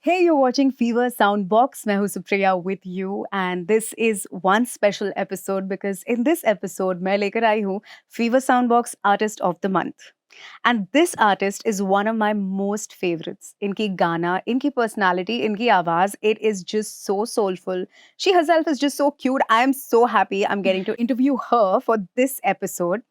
Hey, you're watching Fever Soundbox. मैं हूँ Supriya with you and this is one special episode because in this episode मैं लेकर आई हूँ Fever Soundbox Artist of the Month. And this artist is one of my most favorites. इनकी गाना, इनकी personality, इनकी आवाज, it is just so soulful. She herself is just so cute. I am so happy I'm getting to interview her for this episode.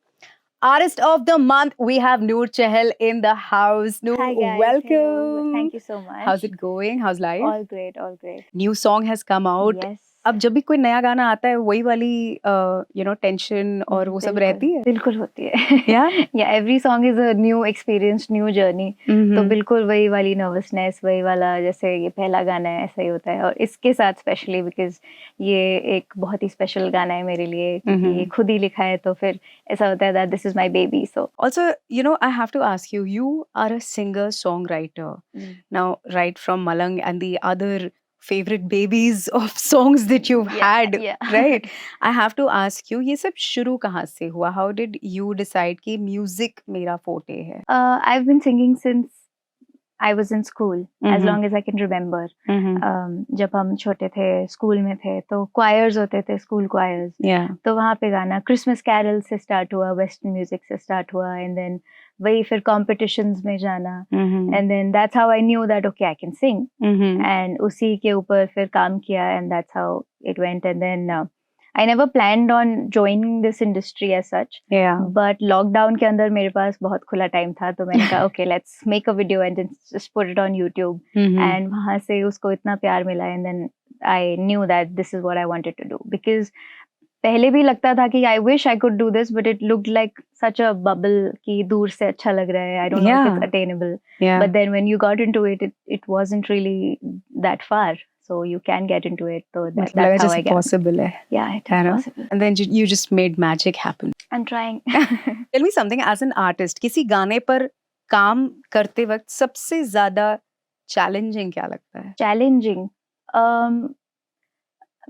Artist of the month, we have Noor Chahal in the house. Noor, Hi guys, hello. welcome. Thank you so much. How's it going? How's life? All great, all great. New song has come out. Yes. अब जब भी कोई नया गाना आता है वही वाली टेंशन और वो सब रहती है बिल्कुल होती है या every song is a new experience, new journey. तो बिल्कुल वही वाली नर्वसनेस, वही वाला जैसे ये पहला गाना है ऐसा ही होता है. और इसके साथ स्पेशली बिकॉज ये एक बहुत ही स्पेशल गाना है मेरे लिए क्योंकि ये खुद ही लिखा है. तो फिर ऐसा होता है that this is my baby. So also I have to ask you are a singer songwriter now, right from Malang and the other favorite babies of songs that you've had, right? I have to ask you, ये सब शुरू कहाँ से हुआ? How did you decide कि music मेरा forte है? I've been singing since I was in school, as long as I can remember. जब हम छोटे थे, स्कूल में थे, तो choirs होते थे, school choirs. तो वहाँ पे गाना Christmas Carol से start हुआ, Western music से start हुआ, and then वही फिर competitions में जाना, and then that's how I knew that okay I can sing, and उसी के ऊपर फिर काम किया, and that's how it went. And then I never planned on joining this industry as such. But lockdown के अंदर मेरे पास बहुत खुला टाइम था, तो मैंने कहा okay let's make a video and just put it on YouTube. And वहाँ से उसको इतना प्यार मिला, and then I knew that this is what I wanted to do. Because पहले भी लगता था कि I wish I could do this, but it looked like such a bubble कि दूर से अच्छा लग रहा है. I don't know if it's attainable. But then when you got into it, it wasn't really that far. So you can get into it. So that's how I get possible है. Yeah, it is possible. And then you just made magic happen. I'm trying. Tell me something, as an artist, किसी गाने पर काम करते वक्त सबसे ज्यादा challenging क्या लगता है? Challenging.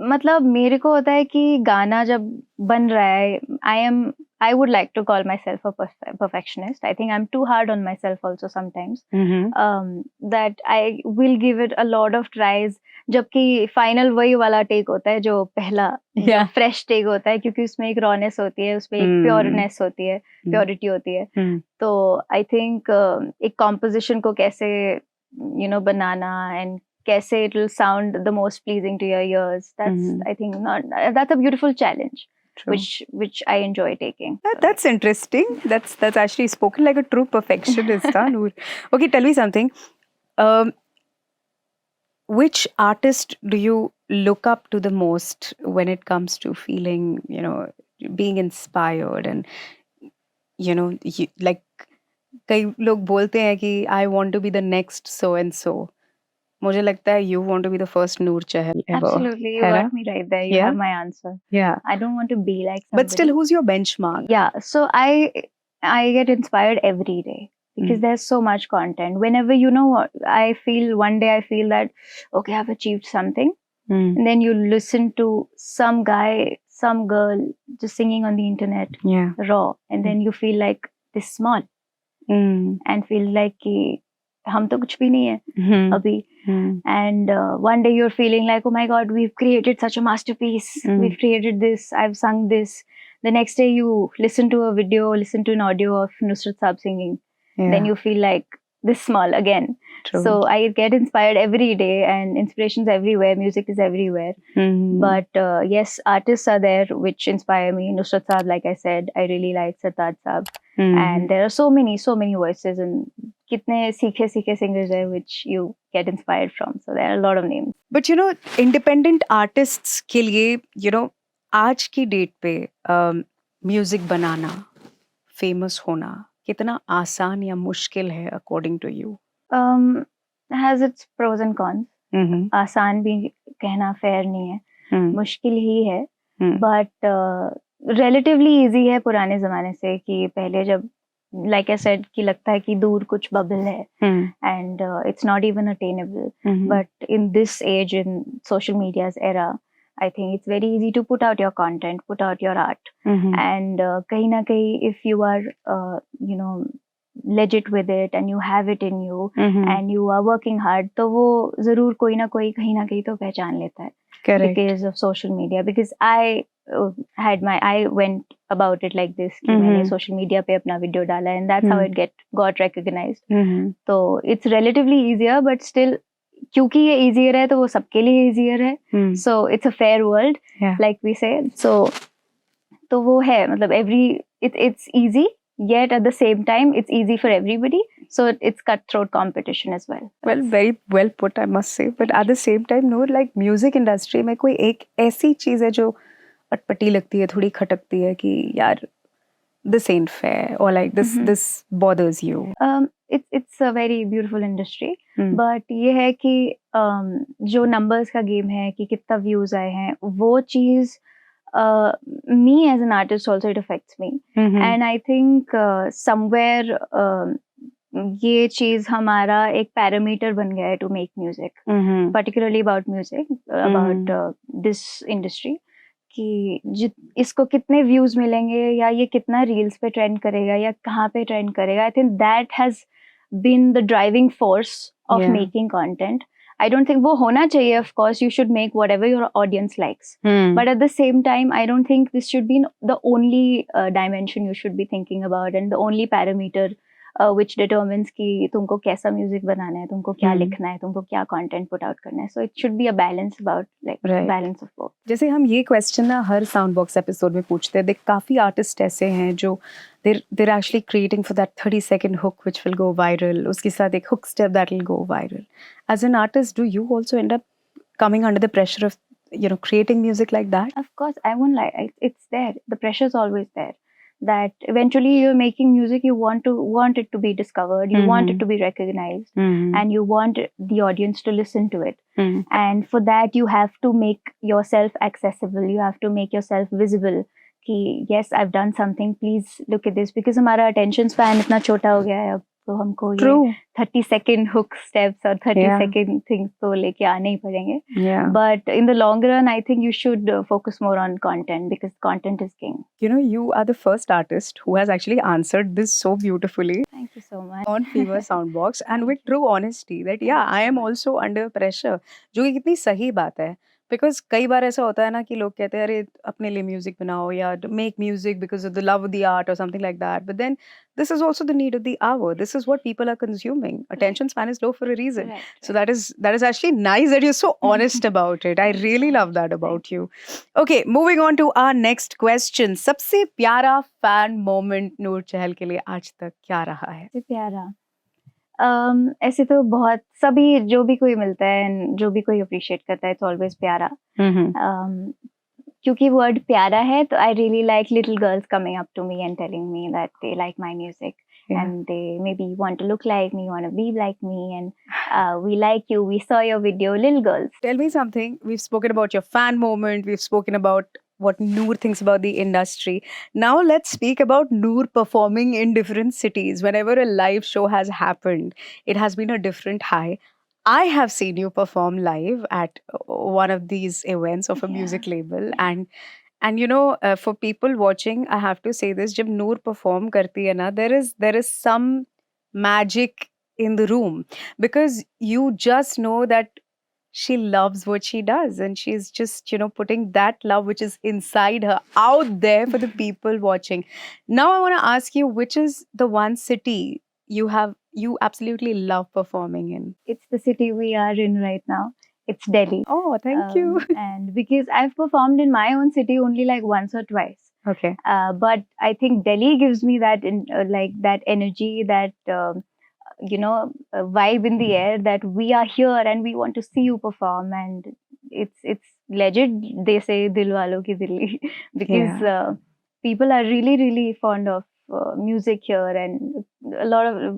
मतलब मेरे को होता है कि गाना जब बन रहा है, I would like to call myself a perfectionist. I think I'm too hard on myself also sometimes. That I will give it a lot of tries. जबकि फाइनल वही वाला टेक होता है जो पहला फ्रेश टेक होता है, क्योंकि उसमें एक रॉनेस होती है, उसमें एक प्योरनेस होती है, प्योरिटी होती है. तो आई थिंक एक कॉम्पोजिशन को कैसे बनाना एंड कैसे it will sound the most pleasing to your ears. I think that's a beautiful challenge. True. Which I enjoy taking. That's interesting. That's actually spoken like a true perfectionist, Noor. Okay, tell me something. Which artist do you look up to the most when it comes to feeling, being inspired and, like कई लोग बोलते हैं कि I want to be the next so and so. मुझे लगता है you want to be the first Noor Chahal ever. Absolutely, you got me right there. You have my answer. Yeah. I don't want to be like somebody. But still, who's your benchmark? Yeah, so I get inspired every day because there's so much content. Whenever I feel one day I feel that okay, I've achieved something, and then you listen to some guy, some girl just singing on the internet, raw, and then you feel like this small, and feel like कि हम तो कुछ भी नहीं है अभी. And one day you're feeling like, oh my god, we've created such a masterpiece, we've created this, I've sung this. The next day you listen to a video, listen to an audio of Nusrat Saab singing, then you feel like this small again. True. So I get inspired every day, and inspiration's everywhere, music is everywhere. But yes, artists are there which inspire me. Nusrat Saab, like I said, I really like Sartaaj Saab. And there are so many voices, and kitne seekhe singers there which you get inspired from. So there are a lot of names. But independent artists के लिए, आज की date पे music बनाना, famous होना कितना आसान या मुश्किल है according to you? Has its pros and cons. आसान भी कहना फेयर नहीं है, मुश्किल ही है. But relatively easy है पुराने जमाने से, कि पहले जब like I said कि लगता है कि दूर कुछ bubble है, and it's not even attainable. But in this age, in social media's era, I think it's very easy to put out your content, put out your art. And kahin na kahin, if you are legit with it and you have it in you Mhm. and you are working hard, तो वो जरूर कोई ना कोई कहीं ना कहीं तो पहचान लेता है Correct. because of social media. Because I went about it like this कि मैंने Mhm. social media पे अपना video डाला and that's how Mhm. it got recognized. Mhm. तो it's relatively easier but still क्योंकि ये easier है तो वो सबके लिए easier है. Hmm. So it's a fair world, Yeah. like we say. So तो वो है मतलब it's easy yet at the same time it's easy for everybody, so it's cutthroat competition as well. Well, very well put, I must say. But at the same time, no, like music industry में कोई एक ऐसी चीज है जो अटपटी लगती है, थोड़ी खटकती है कि यार this ain't fair, or like this bothers you. It's a very beautiful industry, Hmm. but ये है कि जो numbers का game है कि कितना views आए हैं, वो चीज me as an artist also it affects me. Mhm. And I think somewhere ये चीज हमारा एक पैरामीटर बन गया है to make music, Mhm. particularly about music, about this industry, कि इसको कितने व्यूज मिलेंगे या ये कितना रील्स पे ट्रेंड करेगा या कहाँ पे ट्रेंड करेगा. I think that has been the driving force of Yeah. Making content. I don't think वो होना चाहिए. Of course you should make whatever your audience likes, Hmm. but at the same time I don't think this should be the only dimension you should be thinking about and the only parameter which determines कि तुमको कैसा music बनाना है, तुमको क्या लिखना है, तुमको क्या कंटेंट पुट आउट करना है. So it should be a balance about like Right. Balance of both. जैसे हम ये क्वेश्चन ना हर साउंड बॉक्स एपिसोड में पूछते हैं, देख काफ़ी आर्टिस्ट ऐसे हैं जो they're actually creating for that 30-second hook which will go viral, उसके साथ एक hook step that will go viral. As an artist, do you also end up coming under the pressure of, you know, creating music like that? Of course, I won't lie. It's there. The pressure is always there. That eventually you're making music, you want it to be discovered, you want it to be recognized, Mhm. and you want the audience to listen to it. Mhm. And for that, you have to make yourself accessible. You have to make yourself visible. कि yes, I've done something. Please look at this. Because हमारा attention span इतना छोटा हो गया है अब, तो हमको ये True. 30-second hook steps और 30-second things तो लेके आने ही पड़ेंगे. Yeah. But in the long run, I think you should focus more on content because content is king. You know, you are the first artist who has actually answered this so beautifully Thank you so much. on Fever Soundbox and with true honesty that yeah, Thank you I so am much. also under pressure, जो कि कितनी सही बात है. Because कई बार ऐसा होता है ना कि लोग कहते हैं अरे अपने लिए म्यूजिक बनाओ या make music because of the love of the art और something like that, but then this is also the need of the hour. This is what people are consuming. Attention span is low for a reason. Right, So that is actually nice that you're so honest about it. I Thank you really so love much. that about you. Okay, moving on to our next question. सबसे प्यारा fan moment नूर चहल के लिए आज तक क्या रहा है? सबसे प्यारा ऐसे तो बहुत सभी जो भी कोई मिलता है and जो भी कोई अप्रिशिएट करता है, इट्स ऑलवेज प्यारा. क्योंकि वर्ड प्यारा है तो I really like little girls coming up to me and telling me that they like my music and they maybe want to look like me, want to be like me, and we like you, we saw your video, little girls. Tell me something. We've spoken about your fan moment. We've spoken about what Noor thinks about the industry. Now let's speak about Noor performing in different cities. Whenever a live show has happened, it has been a different high. I have seen you perform live at one of these events of a music label, and you know, for people watching, I have to say this: जब Noor perform करती है ना, there is some magic in the room because you just know that she loves what she does and she's just, you know, putting that love which is inside her out there for the people watching. Now I want to ask you, which is the one city you absolutely love performing in? It's the city we are in right now. It's Delhi. Oh, thank you. And because I've performed in my own city only like once or twice. Okay. But I think Delhi gives me that like that energy, that vibe in the air that we are here and we want to see you perform, and it's legit. They say Dil Walon ki Dilli because people are really really fond of music here, and a lot of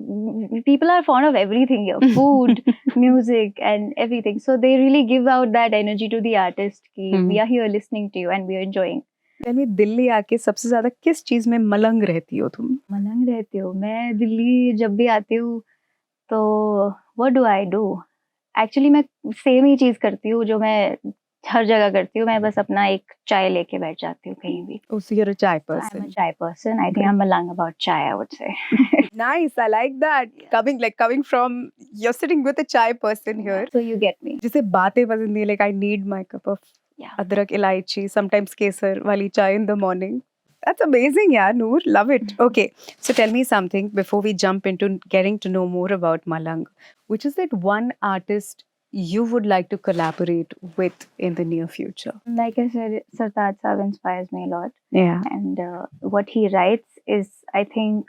people are fond of everything here, food, music, and everything. So they really give out that energy to the artist ki we are here listening to you and we are enjoying. Tell me, Delhi आके सबसे ज्यादा किस चीज में मलंग रहती हो तुम? मलंग रहती हो? मैं दिल्ली जब भी आती हूँ तो what do I do? Actually मैं सेम ही चीज करती हूँ जो मैं हर जगह करती हूँ, मैं बस अपना एक चाय लेके बैठ जाती हूँ कहीं भी। Oh, so you're a chai So I'm a person. chai person. I think Okay. I'm malang about chai, I would say. Nice, I like that. Yeah. Coming from, you're sitting with a chai person Yeah, here. so you get me. जिसे बातें पसंद नहीं, like I need my cup of Yeah. अदरक इलायची, sometimes केसर वाली chai in the morning. That's amazing, yeah, Noor. Love it. Okay, so tell me something before we jump into getting to know more about Malang. Which is that one artist you would like to collaborate with in the near future? Like I said, Sartaaj Saab inspires me a lot. Yeah. And what he writes is, I think,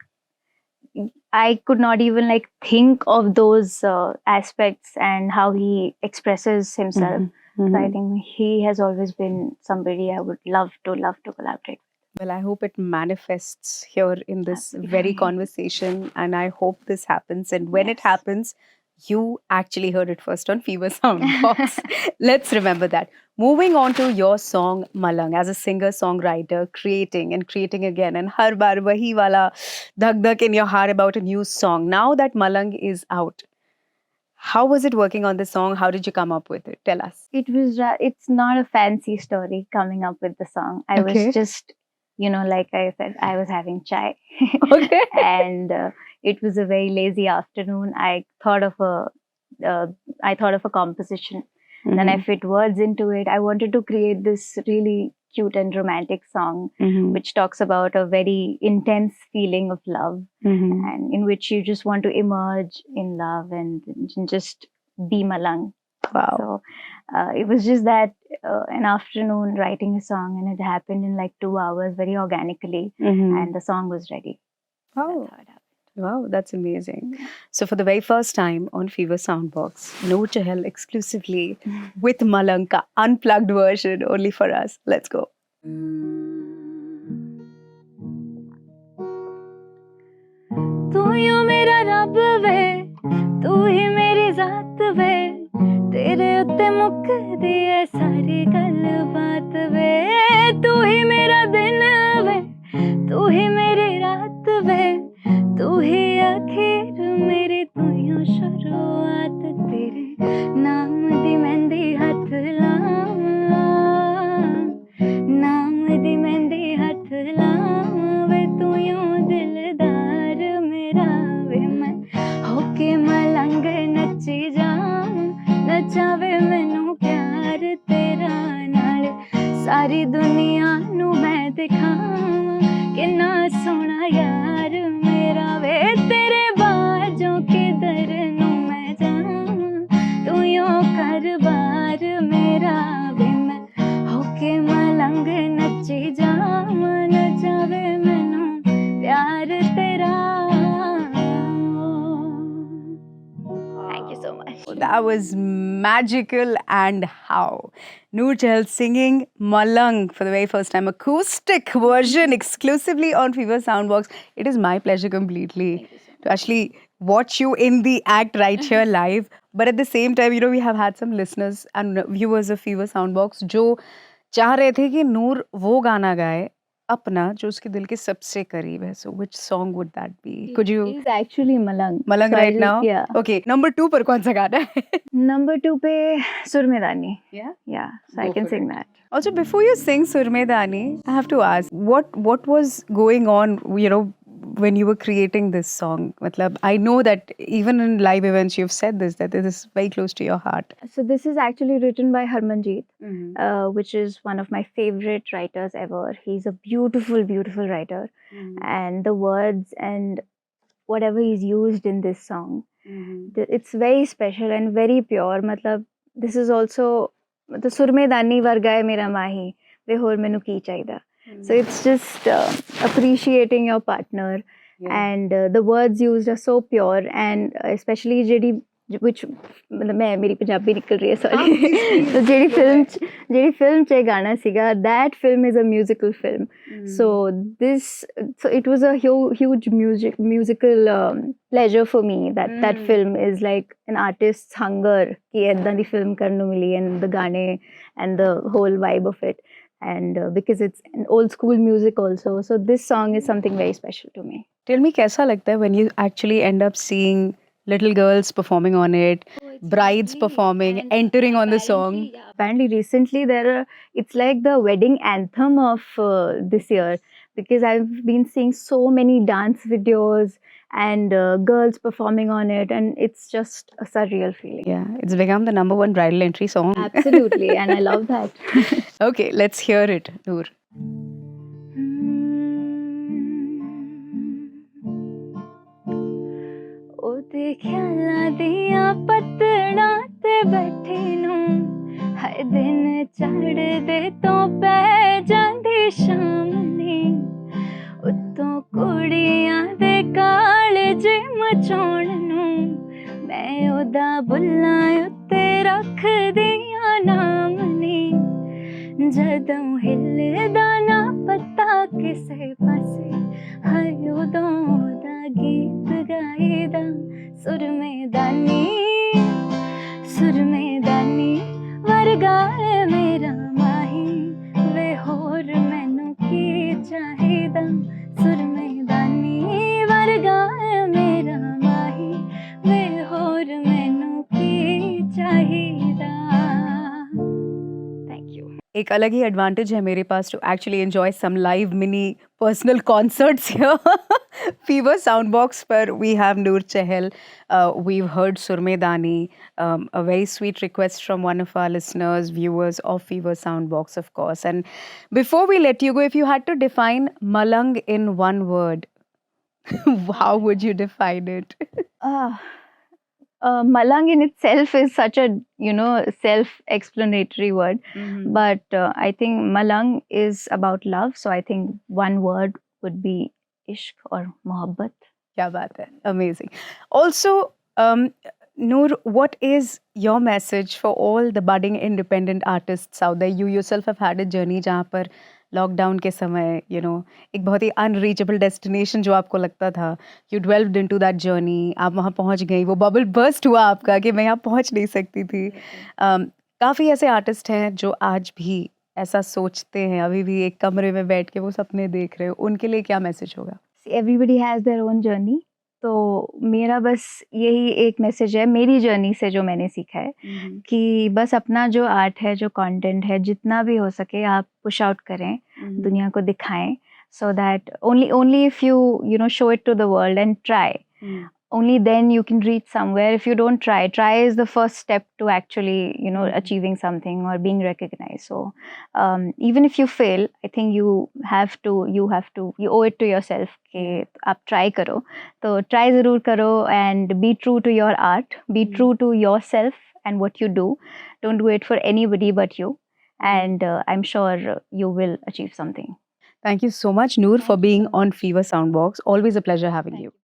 I could not even like think of those aspects and how he expresses himself. Mhm. So I think he has always been somebody I would love to collaborate. Well, I hope it manifests here in this very Absolutely. conversation, and I hope this happens. And when it Yes. happens, you actually heard it first on Fever Soundbox. Let's remember that. Moving on to your song Malang, as a singer songwriter, creating and creating again, and har bar wahi wala dhak dhak in your heart about a new song. Now that Malang is out, how was it working on the song? How did you come up with it? Tell us. It's not a fancy story coming up with the song. I Okay. was just, like I said, I was having chai. Okay. And it was a very lazy afternoon. I thought of a composition. Then I fit words into it. I wanted to create this really cute and romantic song, which talks about a very intense feeling of love, and in which you just want to emerge in love and just be malang. Wow. So it was just that an afternoon writing a song, and it happened in like 2 hours very organically, and the song was ready. Wow. That's how it happened. Wow, that's amazing. So for the very first time on Fever Soundbox, Noor Chahal exclusively with Malanka, unplugged version only for us. Let's go. तू यूं मेरा रब वे, तू ही मेरी जात वे, तेरे उत्ते मुकदी है सारी गलबात वे, तू ही मेरा दिन वे, तू ही मेरी रात वे, तू ही आखिर मेरी, तू यूं शुरुआत, तेरे नाम दी मेहंदी हथ लावां, नाम दी मेहंदी हथ लावां वे, तू यूं दिलदार मेरा वे, मैं होके मलंग नची जावां, नचावे मैनू प्यार तेरा नाल, सारी दुनिया नू मैं दिखावां, किन्ना सोहना यार मेरा वे, तेरे बाजों किधर नू मैं जावां, तू यूं कर बार मेरा वे, मैं होके मलंग नची जावां, नचावे मैनू प्यार तेरा. Thank you so much. That was magical, and how. Noor Chahal singing Malang for the very first time, acoustic version exclusively on Fever Soundbox. It is my pleasure completely to actually watch you in the act right here live. But at the same time, we have had some listeners and viewers of Fever Soundbox जो चाह रहे थे कि नूर वो गाना गाए अपना जो उसके दिल के सबसे करीब है. So which song would that be? Could you? He's actually Malang. Malang So I right just- now? Yeah. Okay, number 2 पर कौन सा गाना है? Number 2 पे Surmedani. Yeah. Yeah, so I Go can for sing it. that. Also, before you sing Surmedani, I have to ask, what was going on, when you were creating this song? Matlab, I know that even in live events you've said this, that this is very close to your heart. So this is actually written by Harmanjeet, which is one of my favorite writers ever. He's a beautiful, beautiful writer. And the words and whatever he's used in this song, it's very special and very pure. Matlab, this is also the Surmedani varga hai mera mahi, ve hor mainu ki chaida. So it's just appreciating your partner, and the words used are so pure, and especially which मैं मेरी पंजाबी निकल रही है sorry. तो ਜਿਹੜੀ film ਚ ਇਹ ਗਾਣਾ ਸੀਗਾ, that film is a musical film. So it was a huge musical pleasure for me that film is like an artist's hunger कि ਏਦਾਂ ਦੀ film ਕਰਨ ਨੂੰ ਮਿਲੀ, and the ਗਾਣੇ and the whole vibe of it, and because it's an old school music also, so this song is something very special to me. Tell me, कैसा लगता है when you actually end up seeing little girls performing on it, brides performing, entering on the song? apparently recently it's like the wedding anthem of this year, because I've been seeing so many dance videos and girls performing on it, and it's just a surreal feeling. Yeah, it's become the number one bridal entry song. Absolutely, and I love that. Okay, let's hear it, Noor. ਉਹਦੇ ਖਿਆਲਾਂ ਦੀਆਂ ਪਤੜਾਂ ਤੇ ਬੈਠੀ ਨੂੰ ਹਰ ਦਿਨ ਚੜ੍ਹਦੇ ਤੋਂ ਪੈ ਜਾਂਦੀ ਸ਼ਾਮ ਨੀ ਉੱਤੋਂ ਕੁੜੀਆਂ ਦੇ ਕਾਲਜੇ ਮਚਾਉਣ ਨੂੰ ਮੈਂ ਉਹਦਾ ਬੁੱਲਾਂ ਉੱਤੇ ਰੱਖਦੀਆਂ ਨਾਮ ਨੀ ਜਦੋਂ ਹਿੱਲਦਾ ਨਾ ਪਤਾ ਕਿਸੇ ਪਾਸੇ ਹਾਏ ਉਦੋਂ ਉਹਦਾ ਗੀਤ ਗਾਈਦਾ ਸੁਰਮੇਦਾਨੀ ਵਰਗਾ ਏ ਮੇਰਾ ਮਾਹੀ ਵੇ ਹੋਰ ਮੈਨੂੰ ਕੀ ਚਾਹੀਦਾ ਸੁਰਮੇਦਾਨੀ ਵਰਗਾ ਏ ਮੇਰਾ ਮਾਹੀ ਵੇ ਹੋਰ ਮੈਨੂੰ ਕੀ ਚਾਹੀਦਾ एक अलग ही एडवांटेज है मेरे पास to actually enjoy some live mini personal concerts here fever soundbox पर we have Noor Chahal, we've heard Surmedani, a very sweet request from one of our listeners, viewers of Fever Soundbox, of course. And before we let you go, if you had to define Malang in one word, how would you define it? Malang in itself is such a self-explanatory word, but I think Malang is about love, so I think one word would be ishq or mohabbat. Kya baat hai. Amazing. Also, Noor, what is your message for all the budding independent artists out there? You yourself have had a journey जहाँ पर lockdown के समय एक बहुत ही unreachable destination जो आपको लगता था, you developed into that journey, आप वहाँ पहुँच गई, वो बबल बर्स्ट हुआ आपका कि मैं यहाँ पहुँच नहीं सकती थी. काफ़ी ऐसे आर्टिस्ट हैं जो आज भी ऐसा सोचते हैं, अभी भी एक कमरे में बैठ के वो सपने देख रहे हो, उनके लिए क्या मैसेज होगा? Everybody has their own journey, तो मेरा बस यही एक मैसेज है मेरी जर्नी से जो मैंने सीखा है कि बस अपना जो आर्ट है, जो कंटेंट है, जितना भी हो सके आप पुश आउट करें, दुनिया को दिखाएं, so that only if you show it to the world and try, only then you can reach somewhere. If you don't try is the first step to actually achieving something or being recognized. So even if you fail, I think you owe it to yourself कि आप try करो, तो try ज़रूर करो and be true to your art, be true to yourself and what you do. Don't do it for anybody but you, and I'm sure you will achieve something. Thank you so much, Noor, for being on Fever Soundbox. Always a pleasure having you.